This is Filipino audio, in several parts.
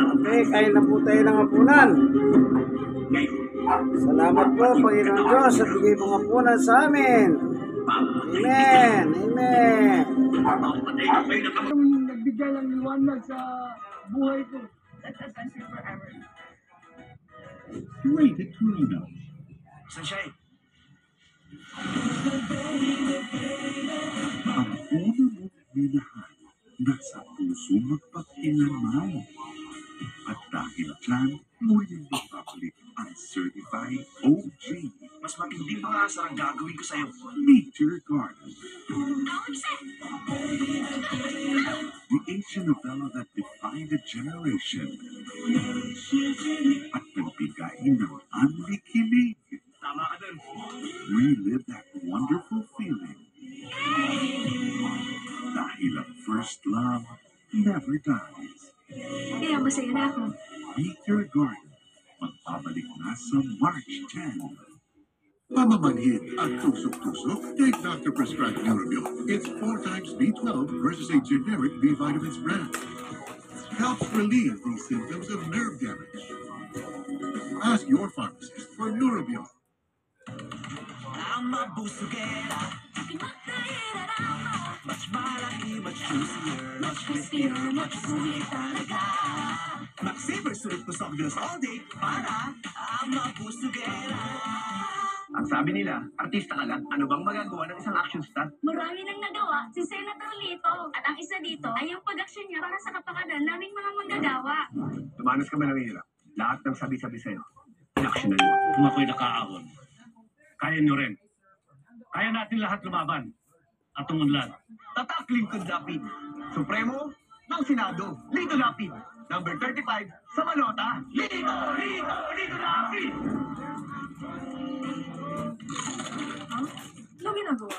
Okay, kain na po tayo ng hapunan. Salamat po, Panginoon Diyos, sa bigay mong hapunan sa amin. Amen. Amen. Nagbigay ng liwanag sa buhay ko. Let's adventure forever. Rated Torino. Sunshine. Ang una mong minahal, nasa puso magpagkailanman. At dahil dyan, muling magbabalik ang Certified OG. Mas matindi pa nga sa gagawin ko sa'yo. Nature Garden. The Asian novella that defined a generation. At nagbigay ng anli-kilig. Tama ka dun. Relive that wonderful feeling. Dahil ang first love never dies. Kaya masaya na ako. Nature Garden. Magbabalik na sa March 10. Pamamanhin at tusok-tusok, take Dr. Prescribed Neurobion. It's 4 times B12 versus a generic B vitamins brand. Helps relieve these symptoms of nerve damage. Ask your pharmacist for Neurobion. I'm a busugera. Much malaki, much juicier, much crispier, much sulit talaga. Mag-savor sulit ko soft drinks all day para I'm a busugera. Ang sabi nila, artista ka lang, ano bang magagawa ng isang action star? Marami nang nagawa si Senator Lito. At ang isa dito ay yung pag-action niya para sa kapakanan naming mga manggagawa. Tumanas ka ba ng hirap? Lahat ng sabi-sabi sa'yo, in-action na niyo. Kung ako'y nakaahon, kaya nyo rin. Kaya natin lahat lumaban at tumunlad. Tatak Lincoln Lapid, Supremo ng Senado, Lito Lapid, number 35 sa Malota. Lito Lapid! Ano ginagawa?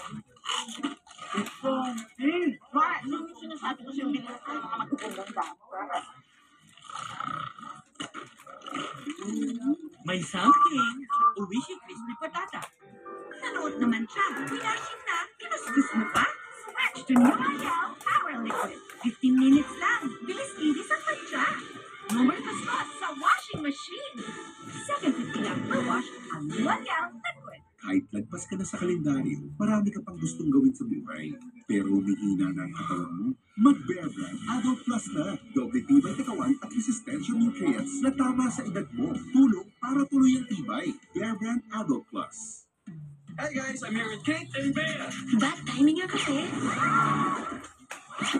Bakit? Yung sinasabi ko siyang bilang ay mga matutulong ka. May something. Uwishi crispy patata. Nanood naman siya. Pinashing na. Kinuskus mo pa. Switch to New Royale Power Liquid. 15 minutes lang. Bilis-ilis ang pantsa. No more kuskus sa washing machine. 7.50 lang per wash ang New Royale Liquid. Kahit lagpas ka na sa kalendaryo, marami ka pang gustong gawin sa buhay. Pero humihina na ang katawan mo, mag-Bear Brand Adult Plus na. Doble tibay katawan at resistensya nutrients na tama sa edad mo. Tulong para tuloy ang tibay. Bear Brand Adult Plus. Hey guys, I'm here with Kate and Bea. Bad timing nga kasi.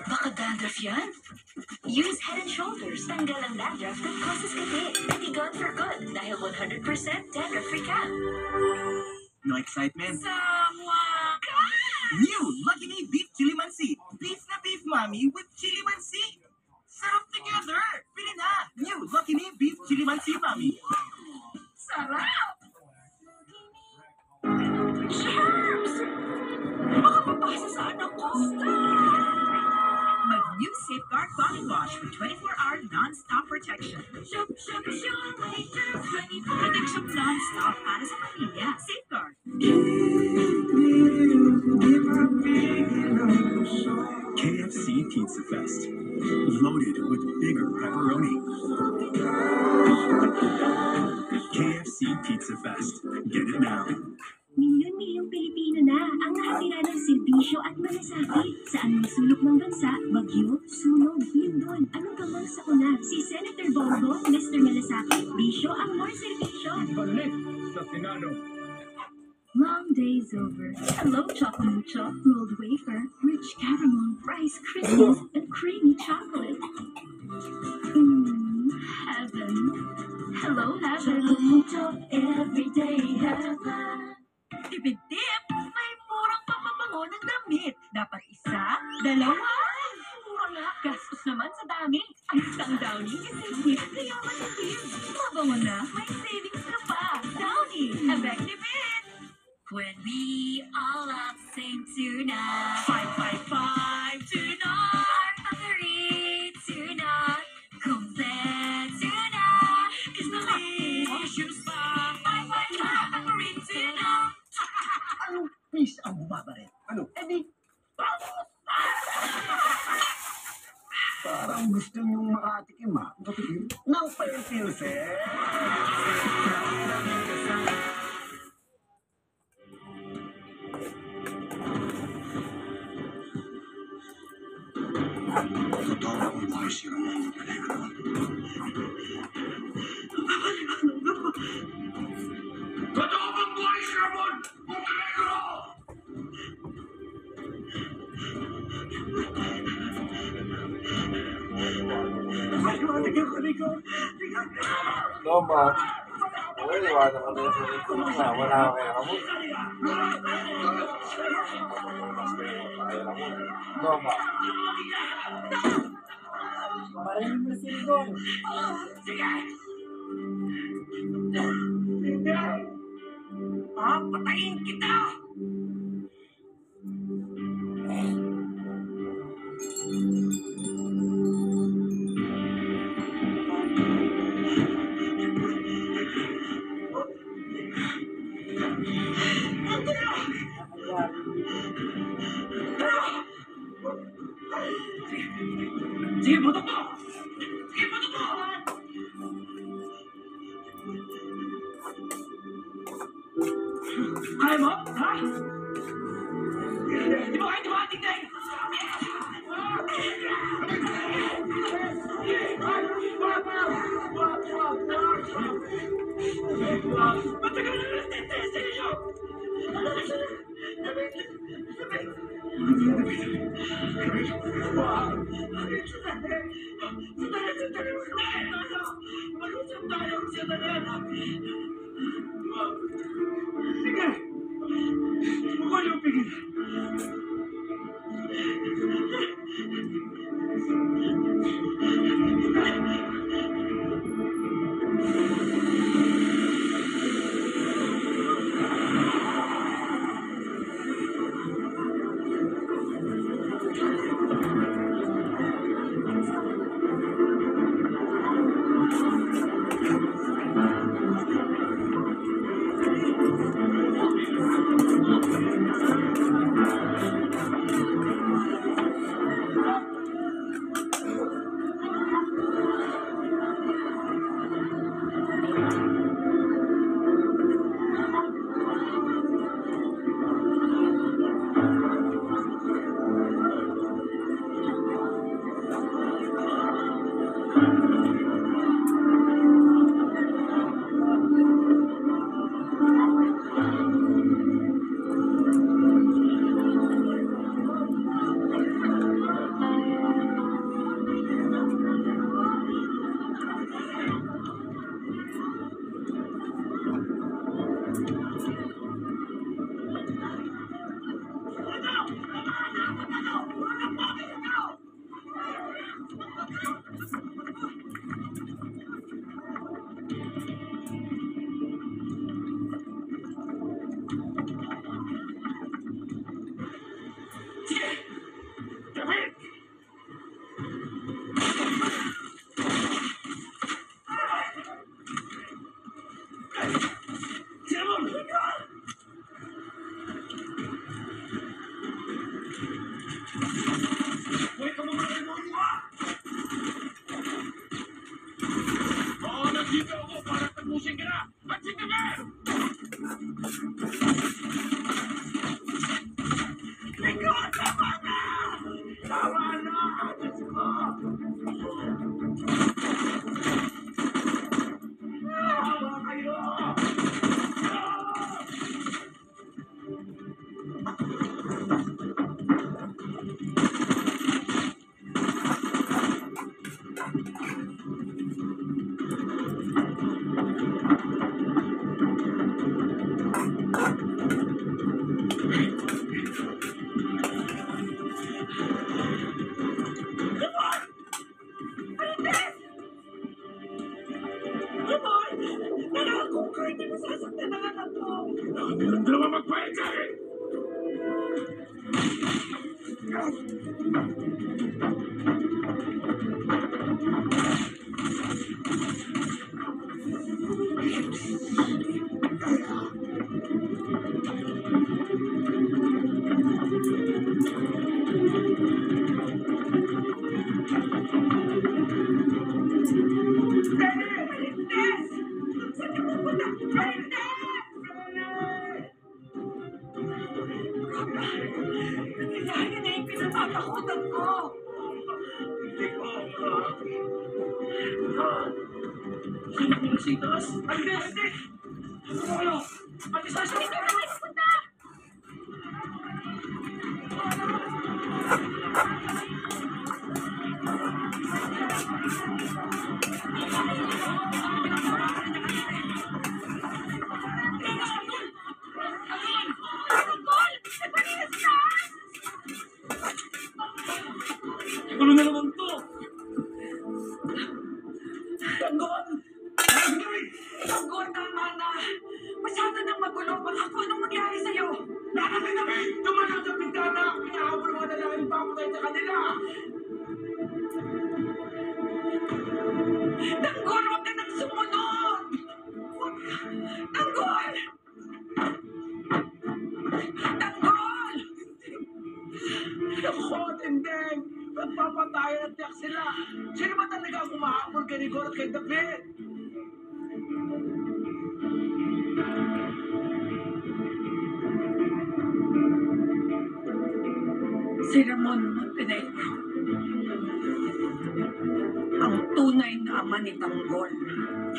Baka dandruff yan? Use Head and Shoulders. Tanggal ang dandruff that causes kati. Pati gone for good dahil 100% dandruff-free ka. No excitement? Someone New Lucky Me Beef Chili Mansi. Beef na beef, mommy, with chili mansi. Sarap together. Pili na. New Lucky Me Beef Chili Mansi, mommy. sarap! Germs! Baka mapasa sa anak ko. Mag-new Safeguard Body Wash with 24-hour non-stop protection. Shoop, shoop, shoop, waiter, Protection non-stop para sa pamilya. Safeguard. KFC Pizza Fest. Loaded with bigger pepperoni. KFC Pizza Fest. Get it now. Milyon-milyong Pilipino na ang nakatira ng serbisyo at malasakit. Saan may sulok ng bansa, bagyo, sunog, lindol, anong kamang sakuna. Si Senator Bongo, Mr. Malasakit, bisyo ang more serbisyo. Balik sa Senado. Long days over. Hello, Chocomucho, rolled wafer, rich caramel, rice krispies, and creamy chocolate. Heaven. Hello, heaven. Chocomucho, everyday heaven. Tipid-tip! May murang papabango ng damit. Dapat isa, dalawa. Mura nga. Gastos naman sa dami. Ang isang Downy kasi tip, kaya matipid. Mabango na, may savings ka pa. Downy, effective it! When we all have same tuna. 555 tuna. Artillery tuna. Complete tuna. Cause the issues pa. 555 artillery tuna. Anong fish ang bumabarit? Ano? Di, parang gusto niyong makatikim ha. Makatikim? ng Pilsen. Totoo akong buhay si Ramon Montenegro. Totoo bang buhay si Ramon Montenegro? Loma. Uy, iwanan ko na yung sarili ko na. Wala ka kaya ka mo. Loma. Maraming mo si Rigor. Patayin kita! Sige, putok mo! Sige, putok mo! Kaya mo? Ha? Di ba kayo tingnan? Matagal na nagtitest sa inyo! Mag-usap tayo sa sige! Huwag ko niyong pigil! Nandito ako para tapusin ka na! Pansin ka ba? Ikaw, tama na! Tama na! Diyos ko! Hawa kayo! Ang dalawa magpahit sa akin! Hindi ko Sitas? Hindi! Ano? Ate Sasha! Hindi ka na punta! Gulo na naman to! Tanggol! Tanggol, tama na! Masyado nang magulo. Baka kung anong mangyari sa'yo. Nakakita na! Tumalang sa pintana! Pinahabol mga lalaki pa ako sa kanila! Tanggol, huwag ka nang sumunod! Tanggol! Tanggol! Ako, Tindeng! Nagpapatayan at tiyak sila! Sino ba talaga ang umahabol kay Nicole at kay David? Si Ramon Montenegro. Ang tunay na ama ni Tanggol.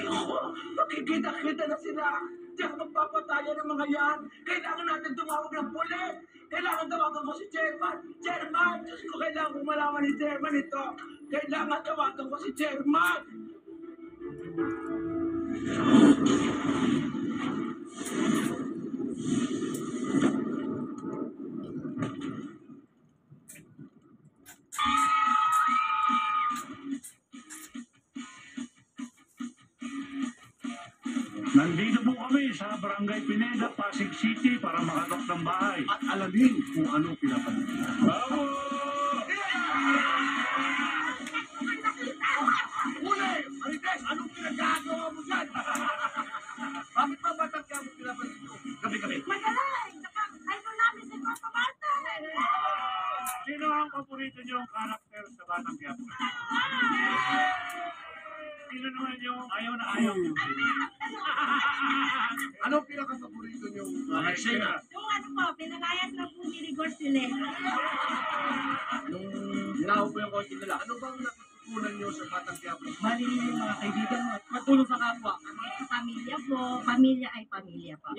Ako, nakikita-kita na sila! Tiyak magpapatayan ng mga yan! Kailangan natin tumawag ng pulis! Kailangan tawagan ko si Chairman! Chairman! Diyos ko, kailangan kong malaman ni Chairman ito! Kailangan tawagan ko si Chairman! Nandito po kami sa Barangay Pineda, Pasig City para makalok ng bahay. At alamin kung ano pinapanitan. Bravo! Uli! Marites, anong pinagkagawa mo dyan? Bakit ba batang ka mo pinapansin ko? Gabi-gabi. Magaling! Idol namin si Papa Martin! Sino ang paborito niyong karakter sa Batang Quiapo? Sino naman yung ayaw na ayaw niyo? Anong pinaka-paborito niyong Eksena. Yung ano po, pinalayas lang po ni Rigor sila. Nung hinaho po yung kotse nila, ano bang natutunan niyo sa Batang Quiapo? Malili yung mga kaibigan mo. Matulong sa kapwa. Sa pamilya po. Pamilya ay pamilya po.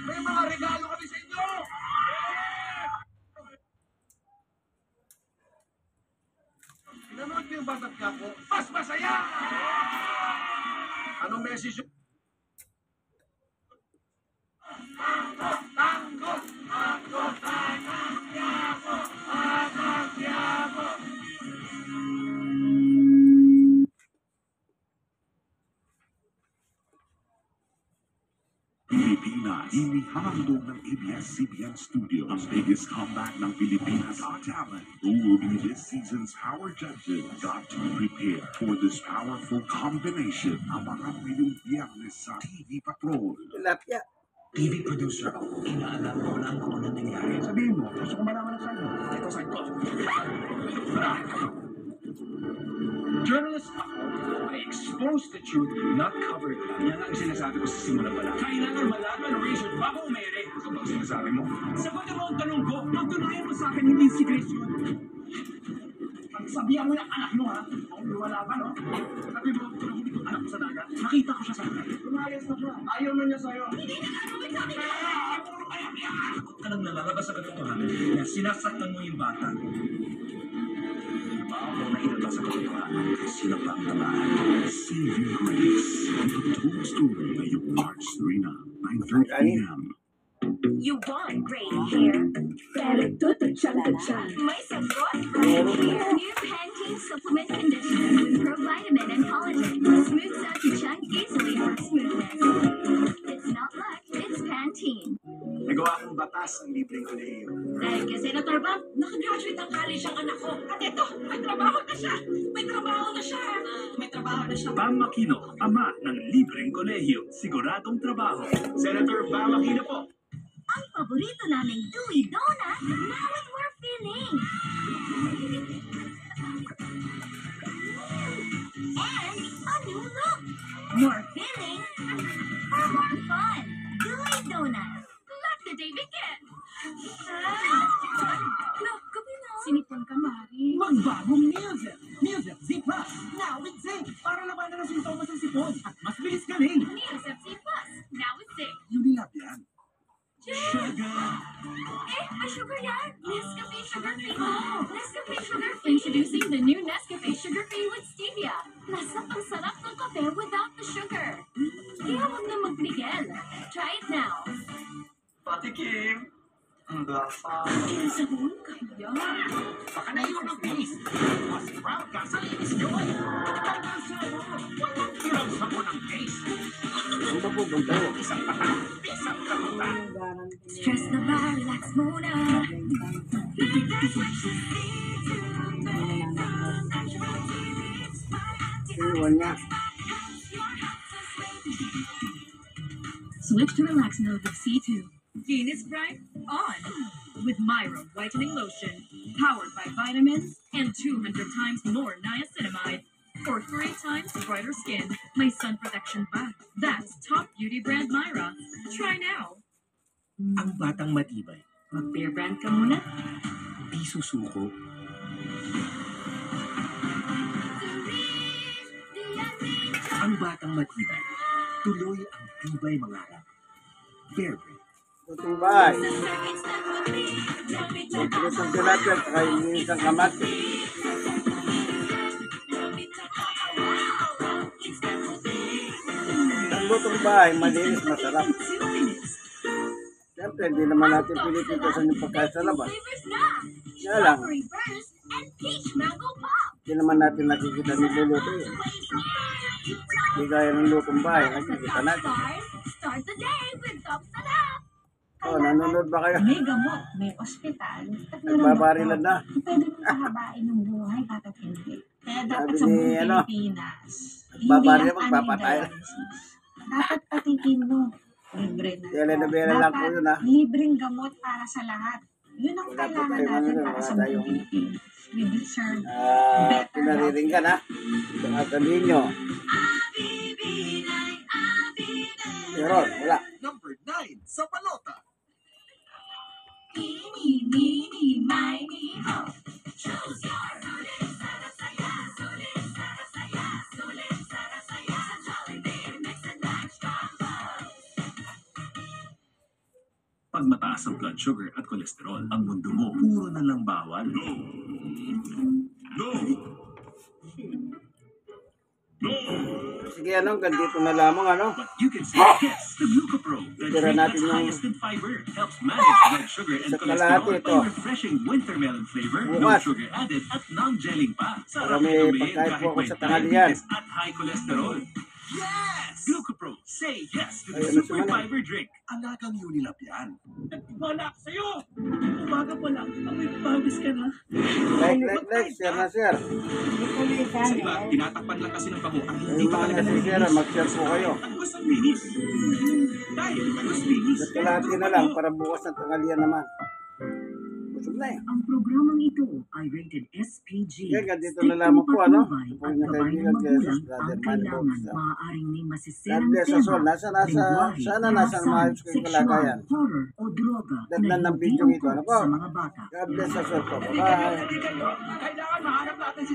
May mga regalo kami sa inyo! Nanood niyo yung Batang Quiapo? Mas masaya! Anong message yun? Tanggol! Tanggol! Tanggol! Batang Quiapo! Batang Quiapo! Pilipinas, inihandog ng ABS-CBN Studio ang biggest comeback ng Pilipinas Got Talent. Who will be this season's power judges? Got to prepare for this powerful combination. Abangan ngayong Biyernes sa TV Patrol. Tilapia. TV producer ako, inaalam ko lang kung ano nangyari. Sabihin mo, gusto ko malaman ang sa'yo. Ito sa'yo ko. Journalist ako, I expose the truth, not cover it. Yan ang sinasabi ko sa simula pala. Kailangan malaman ng reason bago umere. Ito ba ang sinasabi mo? Sagot mo ang tanong ko, pagtunayan mo sa akin hindi si Chris yun. Sabihan mo ng anak mo ha, kung wala ba no? Sabi mo, hindi ko anak ko sa dagat. Nakita ko siya sa akin. Lumayas na siya. Ayaw na niya sa'yo. Hindi na gagawin sa akin. Huwag ka lang nalalabas sa katotohanan na sinasaktan mo yung bata. Ako na inabas sa katotohanan sila pa ang tamaan. Saving Grace. The Tool Story ngayong March 3 na, 9:30 p.m. You want great hair? Pero tututsyang-tutsyang. May sagot right here. New Pantene Supplement Conditioner with provitamin and collagen. Smooths out your chunk easily for smoothness. It's not luck, it's Pantene. Nagawa akong batas ang libreng kolehiyo. Dahil kay Senator Bob, nakagraduate ang college ang anak ko. At ito, may trabaho na siya. May trabaho na siya. May trabaho na siya. Bam Aquino, ama ng libreng kolehiyo. Siguradong trabaho. Senator Bam Aquino po. Ang paborito naming Dewy Donut, now with more filling. And a new look. More filling for more fun. Dewy Donut. naman ka, Mari. Magbagong Neozel! Neozel Z Plus! Now with zinc! Para labanan ang sintomas ng sipon at mas bilis galing! Neosep C+, now with zinc. Unilab yan. Sugar! Eh, may sugar yan! Nescafe Sugar Free mo! Nescafe Sugar Free! Introducing the new Nescafe Sugar Free with Stevia. Lasang ang sarap ng kape without the sugar. Kaya huwag na magpigil. Try it now. Patikim! Ang lasa. Sabon kaya. Baka naiwan ng taste. Mas proud ka sa linis nyo. Tanggal sabon. Walang tirang sabon ng taste. Ang ba po banda? Isang patak. Isang kamutan. Stress na ba? Relax muna. Iwan niya. Switch to relax mode with C2. Venus Bright on with Myra Whitening Lotion, powered by vitamins and 200 times more niacinamide for 3 times brighter skin. May sun protection pa. That's top beauty brand Myra. Try now. Ang batang matibay. Mag-bear brand ka muna. Di susuko. Ang batang matibay. Tuloy ang tibay mangarap. Bear Brand. Tutumbay. Tutulos ang tilapia at saka yung isang kamati. Ang lutong bahay, malinis, masarap. Siyempre, hindi naman natin pinipito sa yung pagkain sa labas. Flavors na! Kaya lang, Strawberry burst and peach mango pop. hindi naman natin nakikita niluluto yun. Hindi gaya ng lutong bahay, nakikita natin. Start the day with top sarap. Oh, nanonood ba kayo? May gamot, may ospital, at meron Nagbabarilan na. doktor. Pwede mong pahabain ng buhay bakit hindi. Kaya dapat Sabi sa ni, buong ano, Pilipinas, nagbabaril, lang magpapatay. dialysis. Dapat patikin mo. Libre na. Telenovela lang po yun, ha? Libreng gamot para sa lahat. Yun ang Wala po kailangan tayong natin ano, para wala sa buong tayong- Pilipinas. We deserve Pinariringgan, ha? Mga kalinyo. Pero, wala. Number 9 sa Palota. Eeny, meeny, miny, mo. Choose your sulit, sara, saya, sulit, sara, saya, sulit, sara, saya. Sa Jollibee, mix and match combo. Pag mataas ang blood sugar at kolesterol, ang mundo mo puro na lang bawal. Sige, ano, ganito na lamang, ano? But you can say yes to Glucopro, the Tira drink natin that's yung- highest in fiber, helps manage blood sugar and Sa kalahati cholesterol ito. by refreshing wintermelon flavor, no Bukas. sugar added at non-gelling pa. Sarap Marami inumin pagkain po kahit ako may sa tanghalian. diabetes at high cholesterol. Yes! Glucopro, say yes to the Ay, ano super si Manay? fiber drink. Alagang Unilab yan. Nagtiwala ako sa'yo! Umaga pa lang, amoy pawis ka na. Like, share na, share. Sa iba, tinatakpan lang kasi ng pabo ang hindi Yung pa mga talaga nasisira, mag-share po kayo. Tagos ang linis. Dahil tagos linis. At kalahati na lang para bukas ng tanghalian naman. Busog na eh. Ang programang ito ay rated SPG. Kaya ganito na lamang po, ano? Patnubay Ito po at yung gabay kaibigan ng kay Jesus, magulang Brother ang Manny kailangan Bautista. maaaring may God masisirang bless us all. tema, Nasa lengguwahe, sana nasa karahasan, maayos kayong sexual, kalagayan. horror o droga Dagdag na ng hindi video ito, ano angkop po? sa mga bata. God bless us all po. Hindi kayo, Bye. hindi kayo. Kailangan mahanap natin si